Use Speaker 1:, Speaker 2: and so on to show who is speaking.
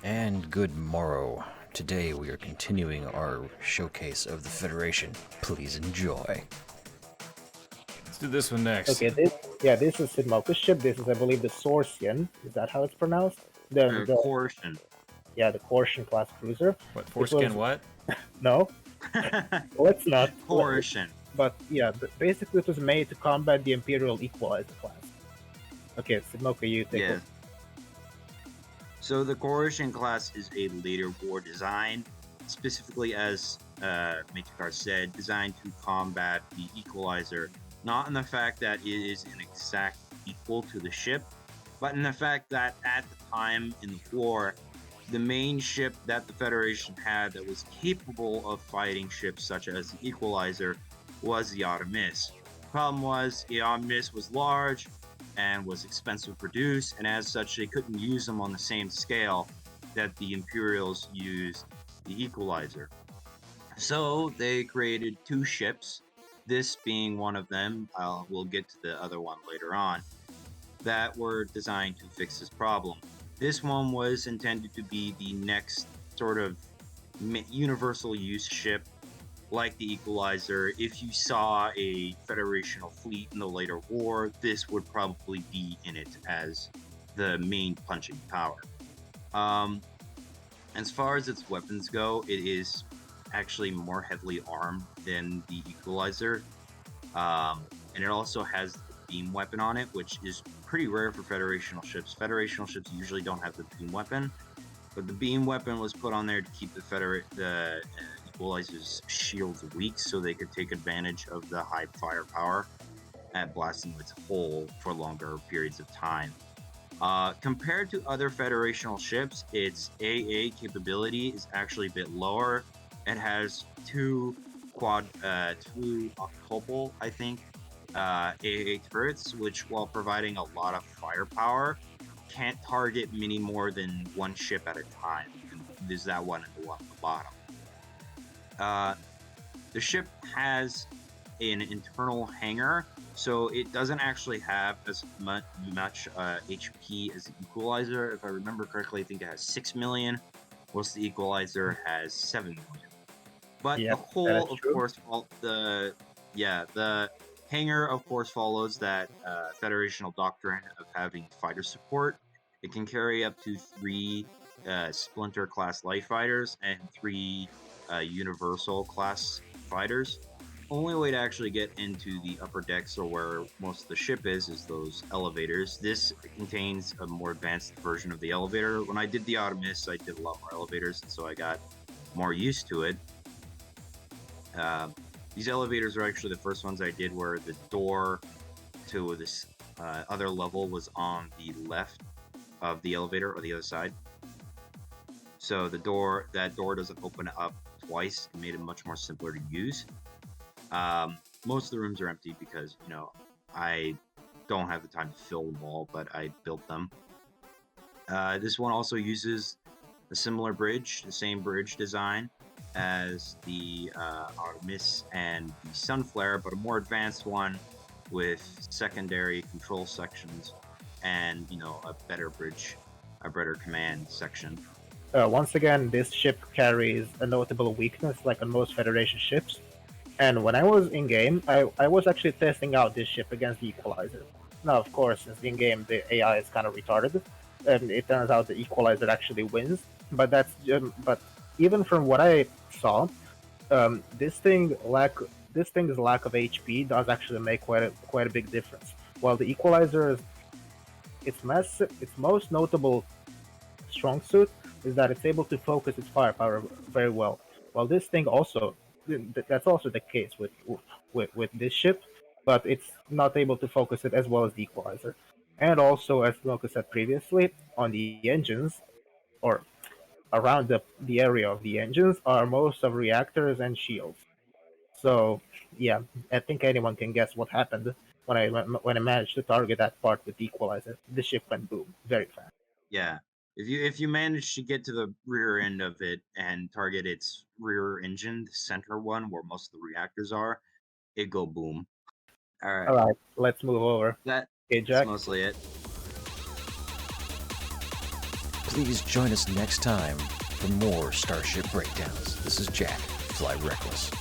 Speaker 1: And good morrow. Today we are continuing our showcase of the Federation. Please enjoy.
Speaker 2: Let's do this one next.
Speaker 3: Okay, this is Sidmoka's ship. This is, I believe, the Coercion. Is that how it's pronounced? The
Speaker 4: Coercion.
Speaker 3: Yeah, the Coercion class cruiser.
Speaker 2: What, foreskin
Speaker 3: was-
Speaker 2: what?
Speaker 3: No, let's not.
Speaker 4: Coercion.
Speaker 3: But yeah, basically it was made to combat the Imperial Equalizer class. Okay, Sidmoka, you take it.
Speaker 4: So the Coercion class is a later war design, specifically as Matrikar said, designed to combat the Equalizer, not in the fact that it is an exact equal to the ship, but in the fact that at the time in the war, the main ship that the Federation had that was capable of fighting ships such as the Equalizer was the Artemis. The problem was the Artemis was large and was expensive to produce, and as such they couldn't use them on the same scale that the Imperials used the Equalizer. So they created two ships, this being one of them, we'll get to the other one later on, that were designed to fix this problem. This one was intended to be the next sort of universal use ship like the Equalizer. If you saw a Federational fleet in the later war, this would probably be in it as the main punching power. As far as its weapons go, it is actually more heavily armed than the Equalizer. And it also has the beam weapon on it, which is pretty rare for Federational ships. Federational ships usually don't have the beam weapon, but the beam weapon was put on there to keep the Equalizer's shields weak, so they could take advantage of the high firepower at blasting its hull for longer periods of time. Compared to other Federational ships, its AA capability is actually a bit lower. It has two octuple, I think, AA turrets, which, while providing a lot of firepower, can't target many more than one ship at a time. There's that one and the one at the bottom. The ship has an internal hangar, so it doesn't actually have as much HP as the Equalizer. If I remember correctly, I think it has 6 million, whilst the Equalizer has 7 million. But the whole, of course, the hangar, of course, follows that Federational doctrine of having fighter support. It can carry up to 3 Splinter class light fighters and 3 Universal class fighters. Only way to actually get into the upper decks, or where most of the ship is those elevators. This contains a more advanced version of the elevator. When I did the Artemis, I did a lot more elevators, and so I got more used to it. These elevators are actually the first ones I did, where the door to this other level was on the left of the elevator, or the other side. So that door doesn't open up twice. It made it much more simpler to use. Most of the rooms are empty because, I don't have the time to fill them all, but I built them. This one also uses a similar bridge, the same bridge design as the Artemis and the Sunflare, but a more advanced one with secondary control sections and, a better bridge, a better command section.
Speaker 3: Once again, this ship carries a notable weakness, like on most Federation ships. And when I was in-game, I was actually testing out this ship against the Equalizer. Now, of course, since in-game the AI is kind of retarded, and it turns out the Equalizer actually wins. But even from what I saw, this thing's lack of HP does actually make quite a big difference. While the Equalizer, its most notable strong suit is that it's able to focus its firepower very well. While this thing also, that's also the case with this ship, but it's not able to focus it as well as the Equalizer. And also, as Loka said previously, on the engines, or around the area of the engines, are most of reactors and shields. So, yeah, I think anyone can guess what happened when I managed to target that part with the Equalizer. The ship went boom very fast.
Speaker 4: Yeah. If you manage to get to the rear end of it and target its rear engine, the center one where most of the reactors are, it go boom. All right,
Speaker 3: let's move over.
Speaker 4: That's
Speaker 3: Okay, Jack.
Speaker 4: mostly it.
Speaker 1: Please join us next time for more Starship Breakdowns. This is Jack, Fly Reckless.